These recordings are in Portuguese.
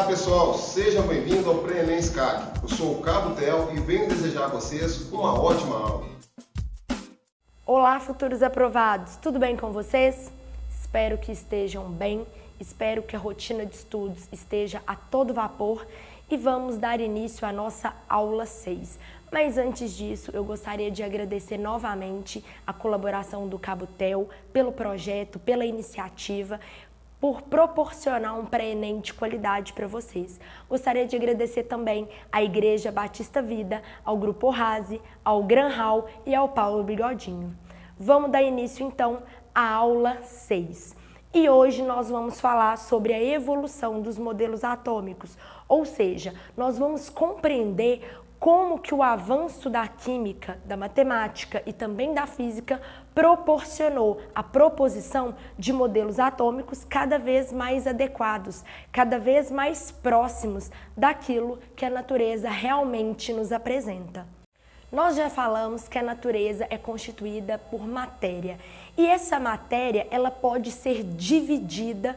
pessoal, sejam bem-vindos ao Pré-ENEM SCAC. Eu sou o Cabo Theo e venho desejar a vocês uma ótima aula. Olá, futuros aprovados, tudo bem com vocês? Espero que estejam bem, espero que a rotina de estudos esteja a todo vapor e vamos dar início à nossa aula 6. Mas antes disso, eu gostaria de agradecer novamente a colaboração do Cabo Theo pelo projeto, pela iniciativa, por proporcionar um pré-ENEM de qualidade para vocês. Gostaria de agradecer também à Igreja Batista Vida, ao Grupo Orrazi, ao Gran Hall e ao Paulo Bigodinho. Vamos dar início então à aula 6. E hoje nós vamos falar sobre a evolução dos modelos atômicos, ou seja, nós vamos compreender como que o avanço da química, da matemática e também da física proporcionou a proposição de modelos atômicos cada vez mais adequados, cada vez mais próximos daquilo que a natureza realmente nos apresenta. Nós já falamos que a natureza é constituída por matéria e essa matéria ela pode ser dividida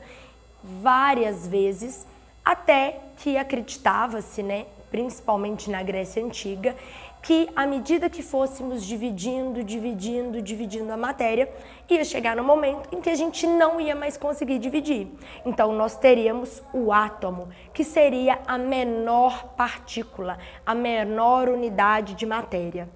várias vezes até que acreditava-se, principalmente na Grécia Antiga, que à medida que fôssemos dividindo a matéria, ia chegar no momento em que a gente não ia mais conseguir dividir. Então nós teríamos o átomo, que seria a menor partícula, a menor unidade de matéria.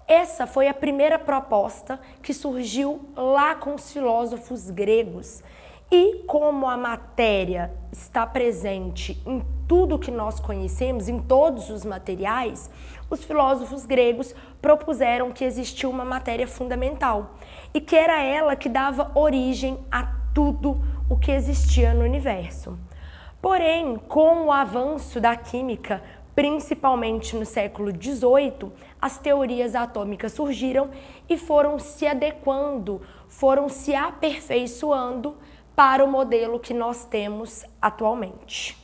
Essa foi a primeira proposta que surgiu lá com os filósofos gregos. E como a matéria está presente em tudo que nós conhecemos, em todos os materiais, os filósofos gregos propuseram que existia uma matéria fundamental e que era ela que dava origem a tudo o que existia no universo. Porém, com o avanço da química, principalmente no século XVIII, as teorias atômicas surgiram e foram se adequando, foram se aperfeiçoando para o modelo que nós temos atualmente.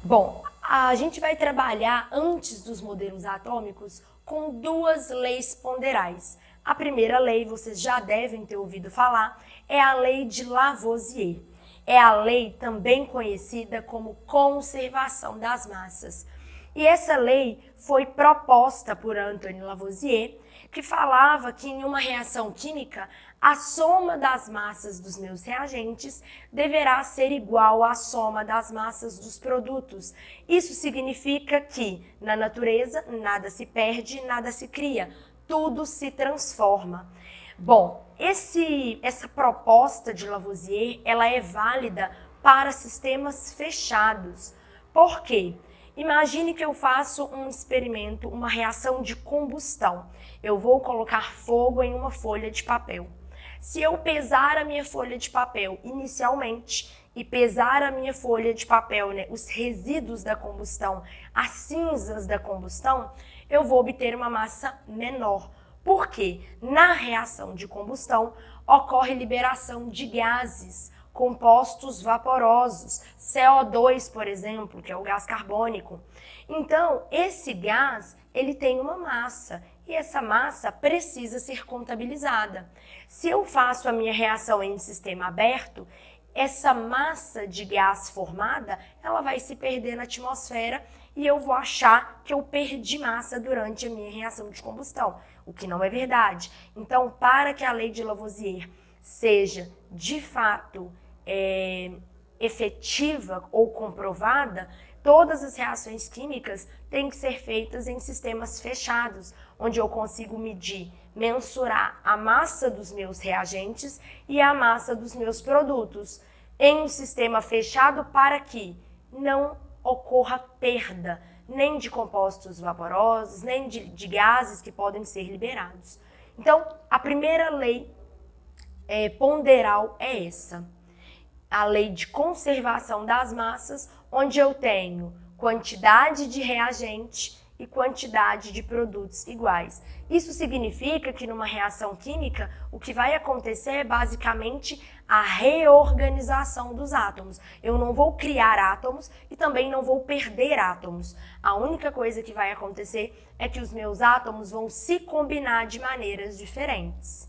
Bom, a gente vai trabalhar antes dos modelos atômicos com duas leis ponderais. A primeira lei, vocês já devem ter ouvido falar, é a lei de Lavoisier. É a lei também conhecida como conservação das massas. E essa lei foi proposta por Antoine Lavoisier, que falava que em uma reação química, a soma das massas dos meus reagentes deverá ser igual à soma das massas dos produtos. Isso significa que, na natureza, nada se perde, nada se cria, tudo se transforma. Bom, essa proposta de Lavoisier, ela é válida para sistemas fechados. Por quê? Imagine que eu faço um experimento, uma reação de combustão. Eu vou colocar fogo em uma folha de papel. Se eu pesar a minha folha de papel inicialmente e pesar a minha folha de papel, os resíduos da combustão, as cinzas da combustão, eu vou obter uma massa menor. Por quê? Na reação de combustão ocorre liberação de gases, compostos vaporosos, CO2, por exemplo, que é o gás carbônico. Então, esse gás, ele tem uma massa e essa massa precisa ser contabilizada. Se eu faço a minha reação em um sistema aberto, essa massa de gás formada, ela vai se perder na atmosfera e eu vou achar que eu perdi massa durante a minha reação de combustão, o que não é verdade. Então, para que a lei de Lavoisier seja, de fato, efetiva ou comprovada, todas as reações químicas têm que ser feitas em sistemas fechados, onde eu consigo medir, mensurar a massa dos meus reagentes e a massa dos meus produtos em um sistema fechado para que não ocorra perda nem de compostos vaporosos, nem de gases que podem ser liberados. Então, a primeira lei ponderal é essa. A lei de conservação das massas, onde eu tenho quantidade de reagente e quantidade de produtos iguais. Isso significa que numa reação química, o que vai acontecer é basicamente a reorganização dos átomos. Eu não vou criar átomos e também não vou perder átomos. A única coisa que vai acontecer é que os meus átomos vão se combinar de maneiras diferentes.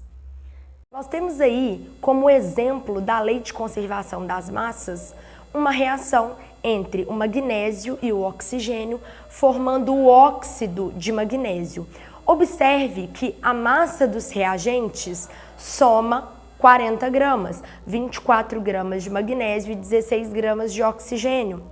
Nós temos aí, como exemplo da lei de conservação das massas, uma reação entre o magnésio e o oxigênio, formando o óxido de magnésio. Observe que a massa dos reagentes soma 40 gramas, 24 gramas de magnésio e 16 gramas de oxigênio.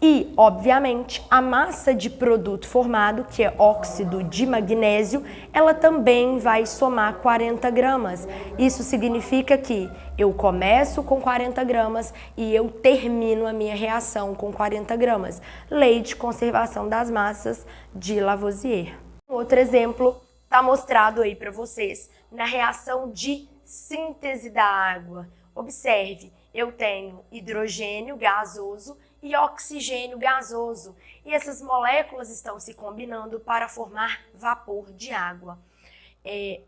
E, obviamente, a massa de produto formado, que é óxido de magnésio, ela também vai somar 40 gramas. Isso significa que eu começo com 40 gramas e eu termino a minha reação com 40 gramas. Lei de conservação das massas de Lavoisier. Outro exemplo está mostrado aí para vocês na reação de síntese da água. Observe, eu tenho hidrogênio gasoso e oxigênio gasoso, e essas moléculas estão se combinando para formar vapor de água.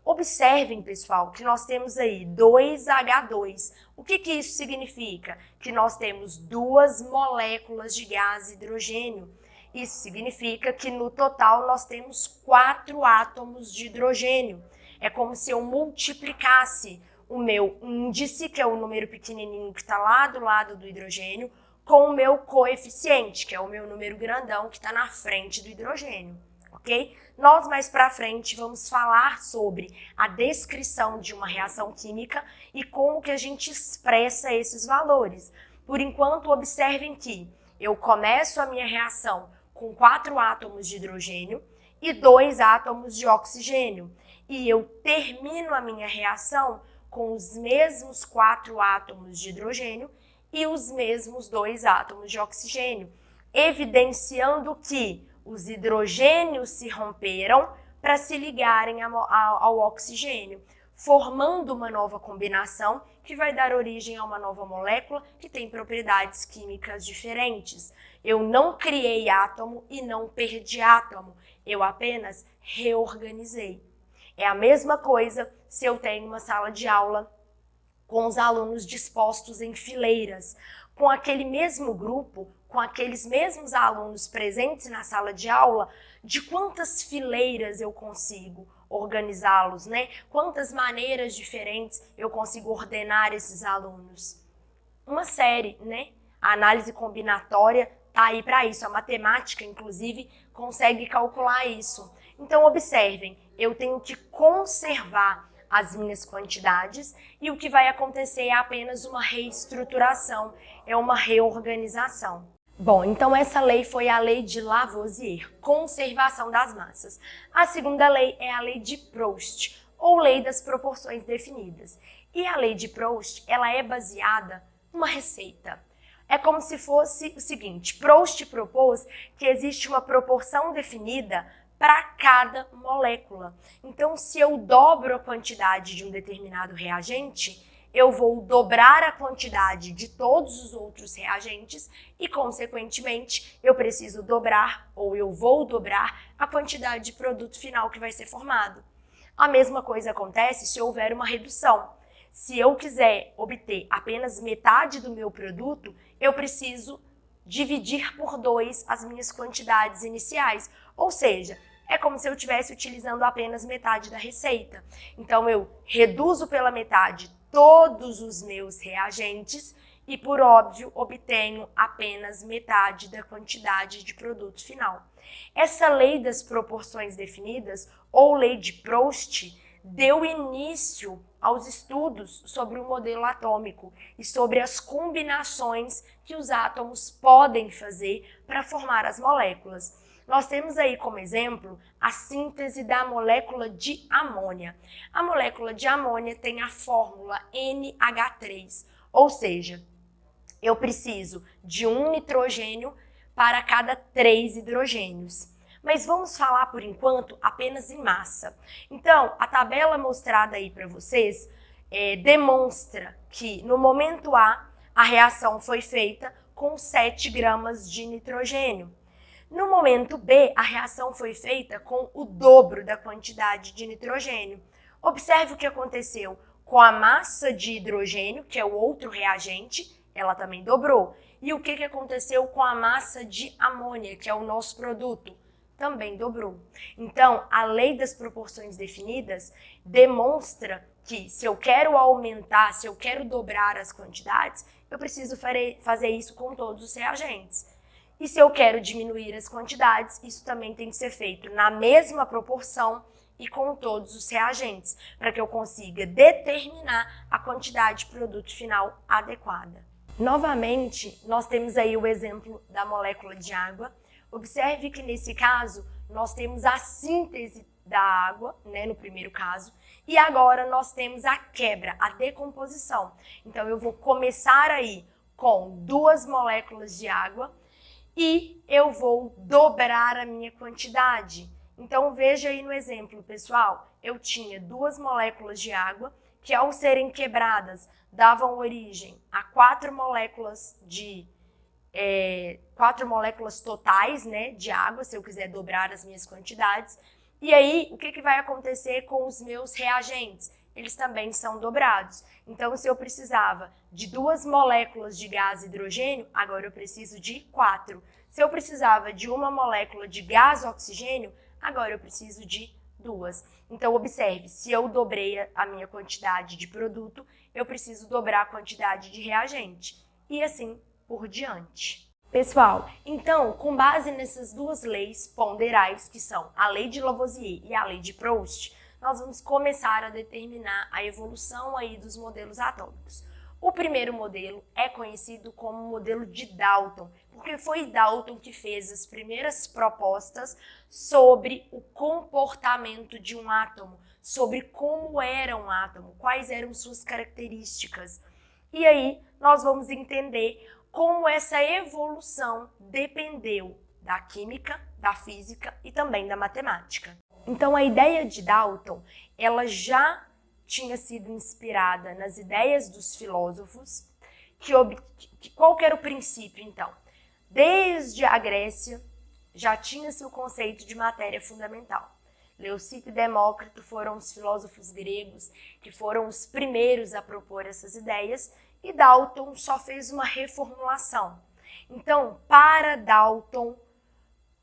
Observem, pessoal, que nós temos aí 2H2. O que isso significa? Que nós temos duas moléculas de gás hidrogênio. Isso significa que no total nós temos 4 átomos de hidrogênio. É como se eu multiplicasse o meu índice, que é o número pequenininho que está lá do lado do hidrogênio, com o meu coeficiente, que é o meu número grandão que está na frente do hidrogênio, ok? Nós mais para frente vamos falar sobre a descrição de uma reação química e como que a gente expressa esses valores. Por enquanto, observem que eu começo a minha reação com 4 átomos de hidrogênio e 2 átomos de oxigênio. E eu termino a minha reação com os mesmos 4 átomos de hidrogênio e os mesmos 2 átomos de oxigênio, evidenciando que os hidrogênios se romperam para se ligarem ao oxigênio, formando uma nova combinação que vai dar origem a uma nova molécula que tem propriedades químicas diferentes. Eu não criei átomo e não perdi átomo, eu apenas reorganizei. É a mesma coisa se eu tenho uma sala de aula com os alunos dispostos em fileiras, com aquele mesmo grupo, com aqueles mesmos alunos presentes na sala de aula, de quantas fileiras eu consigo organizá-los, né? Quantas maneiras diferentes eu consigo ordenar esses alunos? Uma série, né? A análise combinatória está aí para isso, a matemática, inclusive, consegue calcular isso. Então, observem, eu tenho que conservar as minhas quantidades e o que vai acontecer é apenas uma reestruturação, é uma reorganização. Bom, então essa lei foi a lei de Lavoisier, conservação das massas. A segunda lei é a lei de Proust, ou lei das proporções definidas. E a lei de Proust, ela é baseada numa receita. É como se fosse o seguinte, Proust propôs que existe uma proporção definida para cada molécula. Então, se eu dobro a quantidade de um determinado reagente, eu vou dobrar a quantidade de todos os outros reagentes e, consequentemente, eu preciso dobrar ou eu vou dobrar a quantidade de produto final que vai ser formado. A mesma coisa acontece se houver uma redução. Se eu quiser obter apenas metade do meu produto, eu preciso dividir por 2 as minhas quantidades iniciais, ou seja, é como se eu estivesse utilizando apenas metade da receita. Então, eu reduzo pela metade todos os meus reagentes e, por óbvio, obtenho apenas metade da quantidade de produto final. Essa lei das proporções definidas, ou lei de Proust, deu início aos estudos sobre o modelo atômico e sobre as combinações que os átomos podem fazer para formar as moléculas. Nós temos aí como exemplo a síntese da molécula de amônia. A molécula de amônia tem a fórmula NH3, ou seja, eu preciso de um nitrogênio para cada 3 hidrogênios. Mas vamos falar por enquanto apenas em massa. Então, a tabela mostrada aí para vocês demonstra que no momento A, a reação foi feita com 7 gramas de nitrogênio. No momento B, a reação foi feita com o dobro da quantidade de nitrogênio. Observe o que aconteceu com a massa de hidrogênio, que é o outro reagente, ela também dobrou. E o que aconteceu com a massa de amônia, que é o nosso produto? Também dobrou. Então, a lei das proporções definidas demonstra que se eu quero aumentar, se eu quero dobrar as quantidades, eu preciso fazer isso com todos os reagentes. E se eu quero diminuir as quantidades, isso também tem que ser feito na mesma proporção e com todos os reagentes, para que eu consiga determinar a quantidade de produto final adequada. Novamente, nós temos aí o exemplo da molécula de água. Observe que nesse caso, nós temos a síntese da água, né, no primeiro caso, e agora nós temos a quebra, a decomposição. Então, eu vou começar aí com 2 moléculas de água e eu vou dobrar a minha quantidade. Então, veja aí no exemplo, pessoal, eu tinha 2 moléculas de água que, ao serem quebradas, davam origem a 4 moléculas totais, né, de água, se eu quiser dobrar as minhas quantidades. E aí, o que vai acontecer com os meus reagentes? Eles também são dobrados. Então, se eu precisava de 2 moléculas de gás hidrogênio, agora eu preciso de 4. Se eu precisava de 1 molécula de gás oxigênio, agora eu preciso de 2. Então, observe, se eu dobrei a minha quantidade de produto, eu preciso dobrar a quantidade de reagente. E assim por diante. Pessoal, então, com base nessas 2 leis ponderais, que são a lei de Lavoisier e a lei de Proust, nós vamos começar a determinar a evolução aí dos modelos atômicos. O primeiro modelo é conhecido como modelo de Dalton, porque foi Dalton que fez as primeiras propostas sobre o comportamento de um átomo, sobre como era um átomo, quais eram suas características. E aí nós vamos entender como essa evolução dependeu da química, da física e também da matemática. Então a ideia de Dalton, ela já tinha sido inspirada nas ideias dos filósofos, qual que era o princípio então? Desde a Grécia já tinha-se o conceito de matéria fundamental. Leucipo e Demócrito foram os filósofos gregos que foram os primeiros a propor essas ideias e Dalton só fez uma reformulação. Então, para Dalton,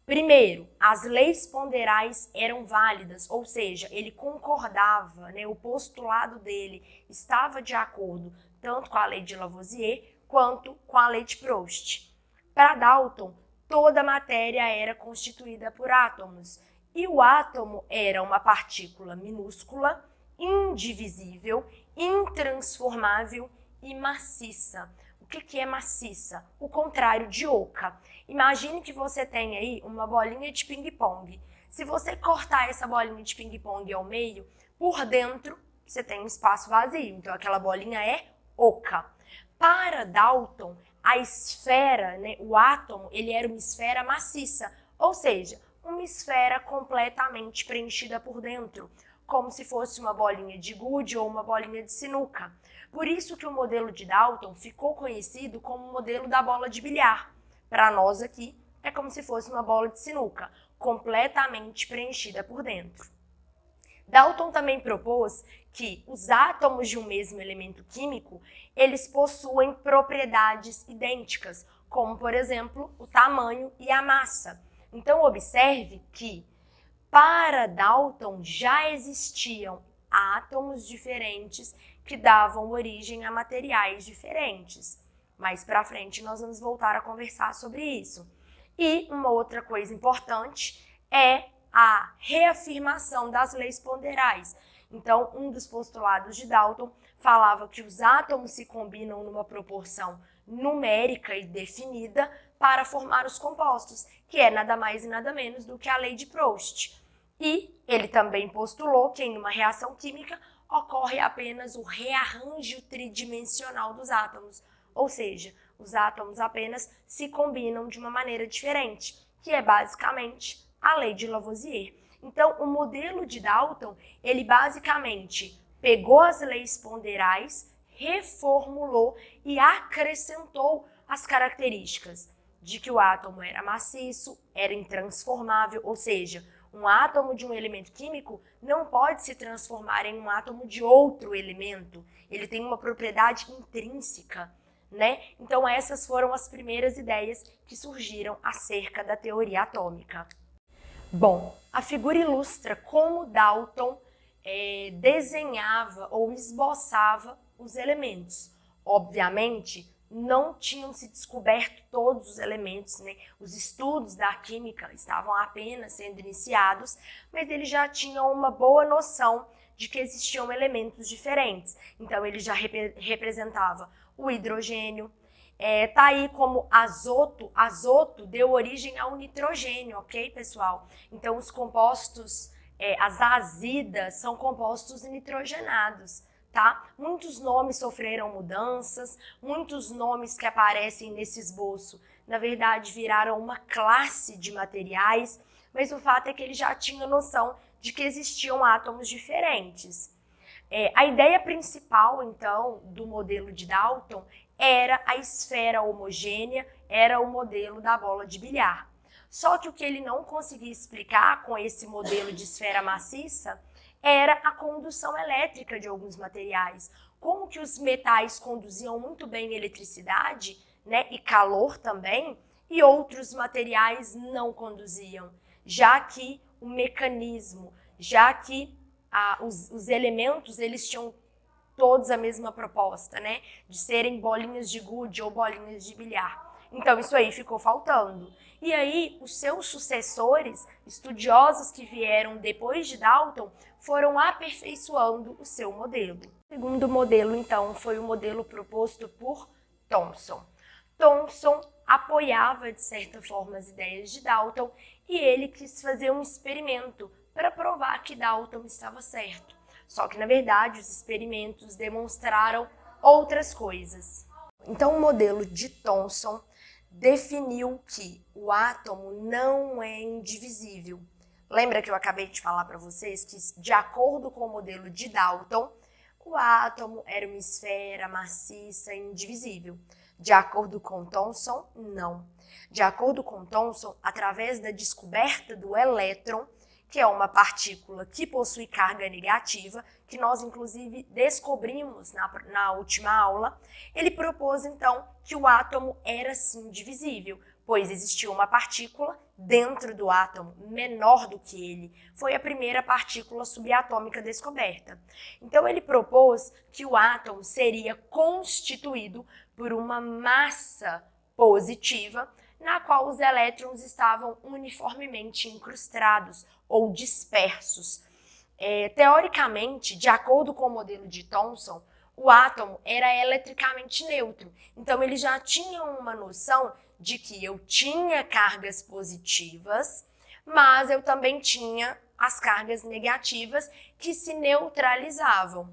primeiro, as leis ponderais eram válidas, ou seja, ele concordava, né, o postulado dele estava de acordo tanto com a lei de Lavoisier quanto com a lei de Proust. Para Dalton, toda a matéria era constituída por átomos, e o átomo era uma partícula minúscula, indivisível, intransformável e maciça. O que é maciça? O contrário de oca. Imagine que você tem aí uma bolinha de ping-pong. Se você cortar essa bolinha de ping-pong ao meio, por dentro você tem um espaço vazio. Então aquela bolinha é oca. Para Dalton, a esfera, né, o átomo, ele era uma esfera maciça, ou seja, uma esfera completamente preenchida por dentro, como se fosse uma bolinha de gude ou uma bolinha de sinuca. Por isso que o modelo de Dalton ficou conhecido como o modelo da bola de bilhar. Para nós aqui, é como se fosse uma bola de sinuca, completamente preenchida por dentro. Dalton também propôs que os átomos de um mesmo elemento químico, eles possuem propriedades idênticas, como, por exemplo, o tamanho e a massa. Então, observe que, para Dalton, já existiam átomos diferentes que davam origem a materiais diferentes. Mais para frente, nós vamos voltar a conversar sobre isso. E uma outra coisa importante é a reafirmação das leis ponderais. Então, um dos postulados de Dalton falava que os átomos se combinam numa proporção numérica e definida para formar os compostos, que é nada mais e nada menos do que a lei de Proust. E ele também postulou que em uma reação química ocorre apenas o rearranjo tridimensional dos átomos, ou seja, os átomos apenas se combinam de uma maneira diferente, que é basicamente a lei de Lavoisier. Então, o modelo de Dalton, ele basicamente pegou as leis ponderais, reformulou e acrescentou as características de que o átomo era maciço, era intransformável, ou seja, um átomo de um elemento químico não pode se transformar em um átomo de outro elemento. Ele tem uma propriedade intrínseca, né? Então essas foram as primeiras ideias que surgiram acerca da teoria atômica. Bom, a figura ilustra como Dalton desenhava ou esboçava os elementos. Obviamente, não tinham se descoberto todos os elementos, né? Os estudos da química estavam apenas sendo iniciados, mas ele já tinha uma boa noção de que existiam elementos diferentes. Então, ele já representava o hidrogênio. Tá aí como azoto. Azoto deu origem ao nitrogênio, ok, pessoal? Então, os compostos, as azidas, são compostos nitrogenados. Tá? Muitos nomes sofreram mudanças, muitos nomes que aparecem nesse esboço, na verdade, viraram uma classe de materiais, mas o fato é que ele já tinha noção de que existiam átomos diferentes. A ideia principal, então, do modelo de Dalton era a esfera homogênea, era o modelo da bola de bilhar. Só que o que ele não conseguia explicar com esse modelo de esfera maciça era a condução elétrica de alguns materiais. Como que os metais conduziam muito bem eletricidade, né, e calor também, e outros materiais não conduziam, já que o mecanismo, já que os elementos, eles tinham todos a mesma proposta, né, de serem bolinhas de gude ou bolinhas de bilhar. Então, isso aí ficou faltando. E aí, os seus sucessores, estudiosos que vieram depois de Dalton, foram aperfeiçoando o seu modelo. O segundo modelo, então, foi o modelo proposto por Thomson. Thomson apoiava, de certa forma, as ideias de Dalton e ele quis fazer um experimento para provar que Dalton estava certo. Só que, na verdade, os experimentos demonstraram outras coisas. Então, o modelo de Thomson definiu que o átomo não é indivisível. Lembra que eu acabei de falar para vocês que, de acordo com o modelo de Dalton, o átomo era uma esfera maciça e indivisível. De acordo com Thomson, não. De acordo com Thomson, através da descoberta do elétron, que é uma partícula que possui carga negativa, que nós inclusive descobrimos na última aula, ele propôs então que o átomo era sim divisível, pois existia uma partícula dentro do átomo, menor do que ele. Foi a primeira partícula subatômica descoberta. Então ele propôs que o átomo seria constituído por uma massa positiva, na qual os elétrons estavam uniformemente incrustados ou dispersos. Teoricamente, de acordo com o modelo de Thomson, o átomo era eletricamente neutro. Então, ele já tinha uma noção de que eu tinha cargas positivas, mas eu também tinha as cargas negativas que se neutralizavam.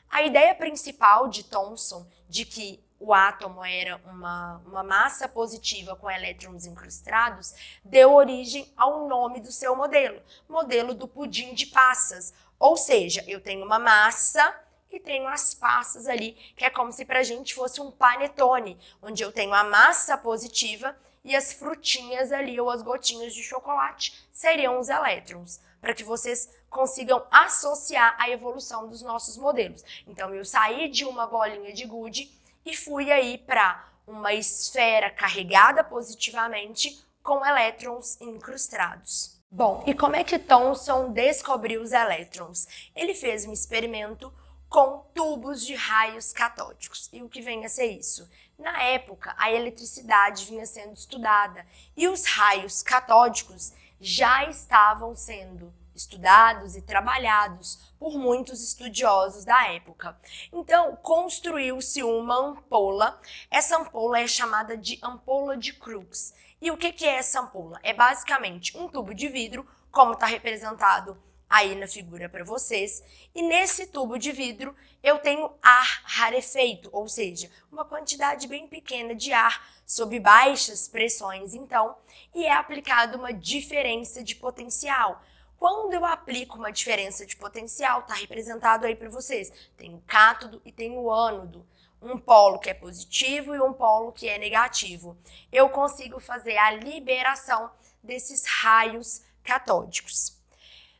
A ideia principal de Thomson de que o átomo era uma massa positiva com elétrons incrustados, deu origem ao nome do seu modelo, modelo do pudim de passas. Ou seja, eu tenho uma massa e tenho as passas ali, que é como se pra gente fosse um panetone, onde eu tenho a massa positiva e as frutinhas ali, ou as gotinhas de chocolate, seriam os elétrons, para que vocês consigam associar a evolução dos nossos modelos. Então, eu saí de uma bolinha de gude e fui aí para uma esfera carregada positivamente com elétrons incrustados. Bom, e como é que Thomson descobriu os elétrons? Ele fez um experimento com tubos de raios catódicos. E o que vem a ser isso? Na época, a eletricidade vinha sendo estudada e os raios catódicos já estavam sendo estudados e trabalhados por muitos estudiosos da época. Então, construiu-se uma ampola. Essa ampola é chamada de ampola de Crookes. E o que é essa ampola? É basicamente um tubo de vidro, como está representado aí na figura para vocês. E nesse tubo de vidro eu tenho ar rarefeito, ou seja, uma quantidade bem pequena de ar sob baixas pressões, então, e é aplicada uma diferença de potencial. Quando eu aplico uma diferença de potencial, está representado aí para vocês. Tem o cátodo e tem o ânodo. Um polo que é positivo e um polo que é negativo. Eu consigo fazer a liberação desses raios catódicos.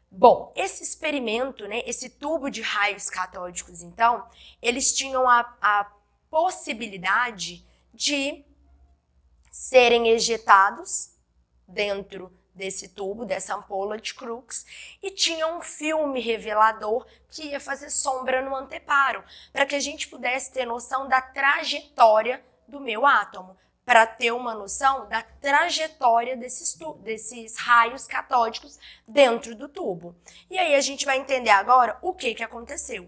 Bom, esse experimento, né, esse tubo de raios catódicos, então, eles tinham a possibilidade de serem ejetados dentro desse tubo, dessa ampola de Crookes, e tinha um filme revelador que ia fazer sombra no anteparo, para que a gente pudesse ter noção da trajetória do meu átomo, para ter uma noção da trajetória desses raios catódicos dentro do tubo. E aí a gente vai entender agora o que aconteceu.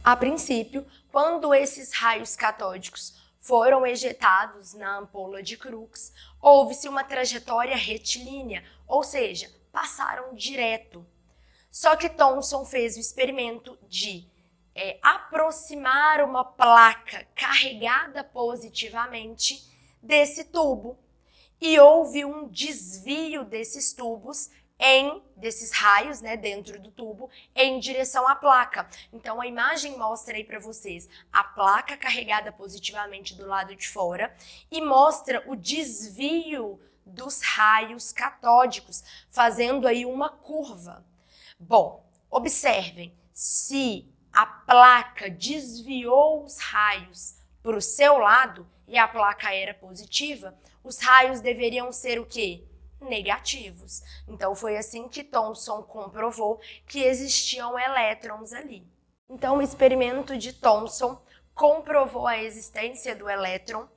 A princípio, quando esses raios catódicos foram ejetados na ampola de Crookes, houve-se uma trajetória retilínea, ou seja, passaram direto. Só que Thomson fez o experimento de aproximar uma placa carregada positivamente desse tubo e houve um desvio desses tubos desses raios, né, dentro do tubo, em direção à placa. Então a imagem mostra aí para vocês a placa carregada positivamente do lado de fora e mostra o desvio dos raios catódicos, fazendo aí uma curva. Bom, observem, se a placa desviou os raios para o seu lado e a placa era positiva, os raios deveriam ser o quê? Negativos. Então foi assim que Thomson comprovou que existiam elétrons ali. Então o experimento de Thomson comprovou a existência do elétron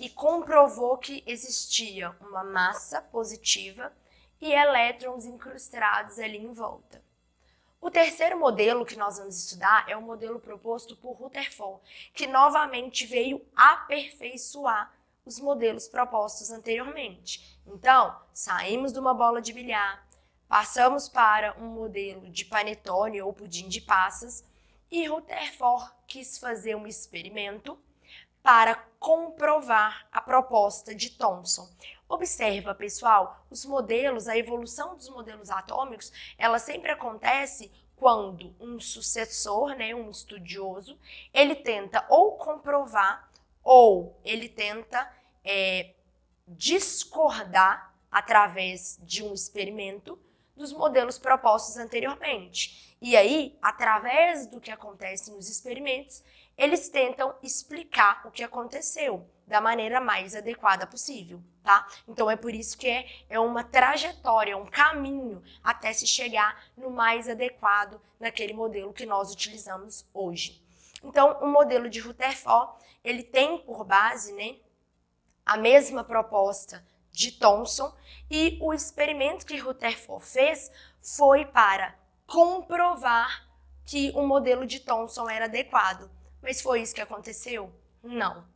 e comprovou que existia uma massa positiva e elétrons incrustados ali em volta. O terceiro modelo que nós vamos estudar é o modelo proposto por Rutherford, que novamente veio aperfeiçoar os modelos propostos anteriormente. Então, saímos de uma bola de bilhar, passamos para um modelo de panetone ou pudim de passas e Rutherford quis fazer um experimento para comprovar a proposta de Thomson. Observa, pessoal, os modelos, a evolução dos modelos atômicos, ela sempre acontece quando um sucessor, né, um estudioso, ele tenta ou comprovar ou ele tenta discordar através de um experimento dos modelos propostos anteriormente. E aí, através do que acontece nos experimentos, eles tentam explicar o que aconteceu da maneira mais adequada possível, tá? Então é por isso que é uma trajetória, um caminho até se chegar no mais adequado naquele modelo que nós utilizamos hoje. Então, o modelo de Rutherford, ele tem por base, né, a mesma proposta de Thomson e o experimento que Rutherford fez foi para comprovar que o modelo de Thomson era adequado. Mas foi isso que aconteceu? Não.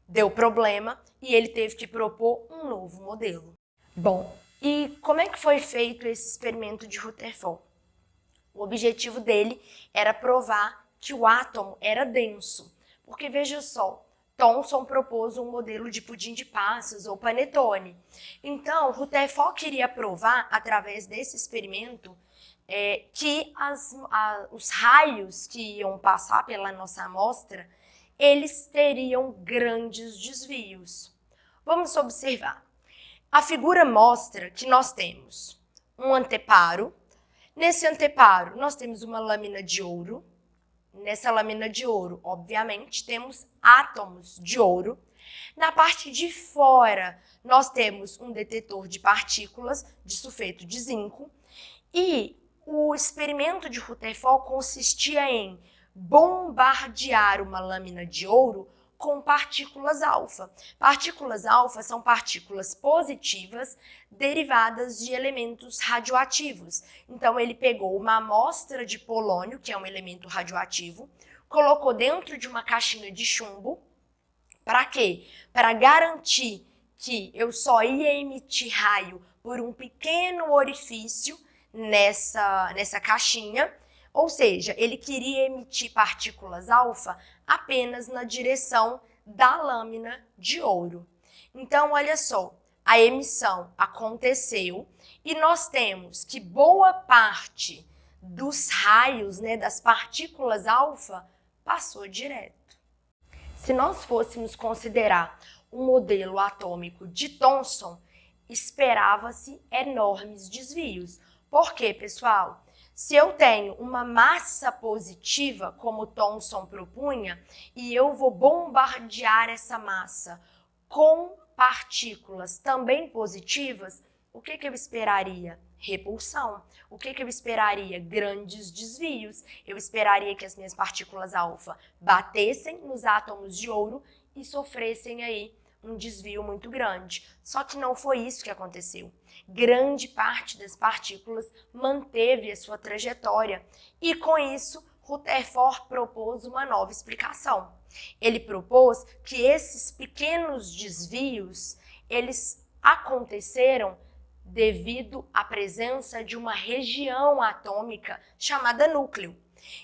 Deu problema e ele teve que propor um novo modelo. Bom, e como é que foi feito esse experimento de Rutherford? O objetivo dele era provar que o átomo era denso. Porque veja só, Thomson propôs um modelo de pudim de passas ou panetone. Então, Rutherford queria provar, através desse experimento, que os raios que iam passar pela nossa amostra, eles teriam grandes desvios. Vamos observar. A figura mostra que nós temos um anteparo. Nesse anteparo, nós temos uma lâmina de ouro. Nessa lâmina de ouro, obviamente, temos átomos de ouro. Na parte de fora, nós temos um detetor de partículas de sulfeto de zinco. E o experimento de Rutherford consistia em bombardear uma lâmina de ouro com partículas alfa. Partículas alfa são partículas positivas derivadas de elementos radioativos. Então, ele pegou uma amostra de polônio, que é um elemento radioativo, colocou dentro de uma caixinha de chumbo. Para quê? Para garantir que eu só ia emitir raio por um pequeno orifício nessa caixinha, ou seja, ele queria emitir partículas alfa apenas na direção da lâmina de ouro. Então, olha só, a emissão aconteceu e nós temos que boa parte dos raios, né, das partículas alfa, passou direto. Se nós fôssemos considerar o modelo atômico de Thomson, esperava-se enormes desvios. Por quê, pessoal? Se eu tenho uma massa positiva, como Thomson propunha, e eu vou bombardear essa massa com partículas também positivas, o que eu esperaria? Repulsão. O que eu esperaria? Grandes desvios. Eu esperaria que as minhas partículas alfa batessem nos átomos de ouro e sofressem aí um desvio muito grande. Só que não foi isso que aconteceu. Grande parte das partículas manteve a sua trajetória e, com isso, Rutherford propôs uma nova explicação. Ele propôs que esses pequenos desvios, eles aconteceram devido à presença de uma região atômica chamada núcleo.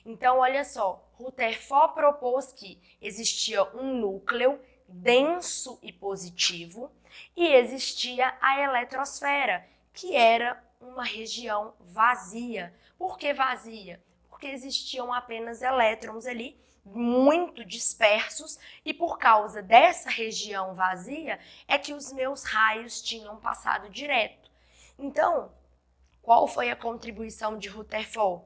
Então, olha só, Rutherford propôs que existia um núcleo denso e positivo e existia a eletrosfera, que era uma região vazia. Por que vazia? Porque existiam apenas elétrons ali, muito dispersos, e por causa dessa região vazia é que os meus raios tinham passado direto. Então, qual foi a contribuição de Rutherford?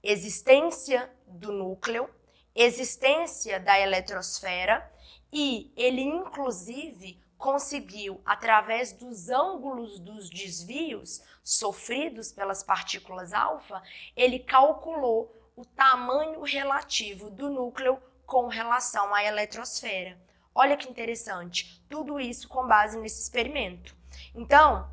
Existência do núcleo, existência da eletrosfera, e ele inclusive conseguiu, através dos ângulos dos desvios sofridos pelas partículas alfa, ele calculou o tamanho relativo do núcleo com relação à eletrosfera. Olha que interessante, tudo isso com base nesse experimento. Então,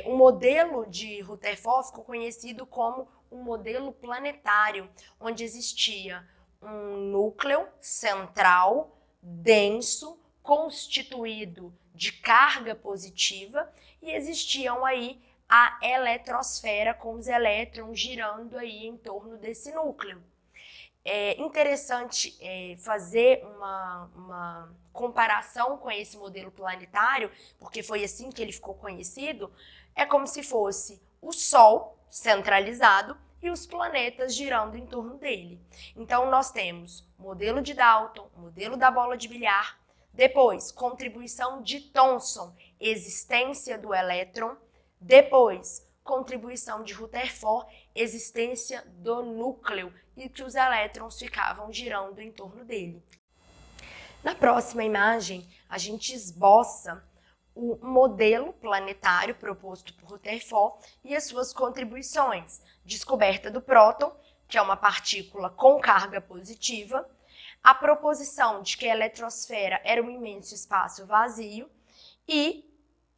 o modelo de Rutherford ficou conhecido como um modelo planetário, onde existia um núcleo central, denso, constituído de carga positiva, e existiam aí a eletrosfera com os elétrons girando aí em torno desse núcleo. É interessante fazer uma comparação com esse modelo planetário, porque foi assim que ele ficou conhecido. É como se fosse o Sol centralizado e os planetas girando em torno dele. Então, nós temos o modelo de Dalton, o modelo da bola de bilhar, depois, contribuição de Thomson, existência do elétron, depois, contribuição de Rutherford, existência do núcleo, e que os elétrons ficavam girando em torno dele. Na próxima imagem, a gente esboça o modelo planetário proposto por Rutherford e as suas contribuições. Descoberta do próton, que é uma partícula com carga positiva, a proposição de que a eletrosfera era um imenso espaço vazio e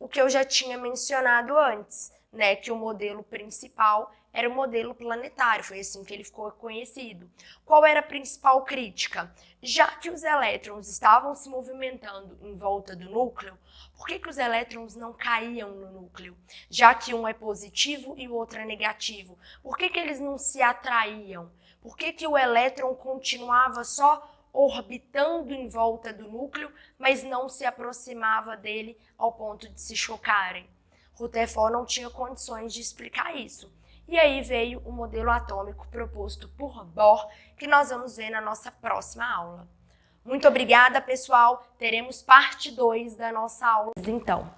o que eu já tinha mencionado antes, né, que o modelo principal era o modelo planetário, foi assim que ele ficou conhecido. Qual era a principal crítica? Já que os elétrons estavam se movimentando em volta do núcleo, por que os elétrons não caíam no núcleo? Já que um é positivo e o outro é negativo, por que eles não se atraíam? Por que o elétron continuava só orbitando em volta do núcleo, mas não se aproximava dele ao ponto de se chocarem? Rutherford não tinha condições de explicar isso. E aí veio o modelo atômico proposto por Bohr, que nós vamos ver na nossa próxima aula. Muito obrigada, pessoal. Teremos parte 2 da nossa aula, então.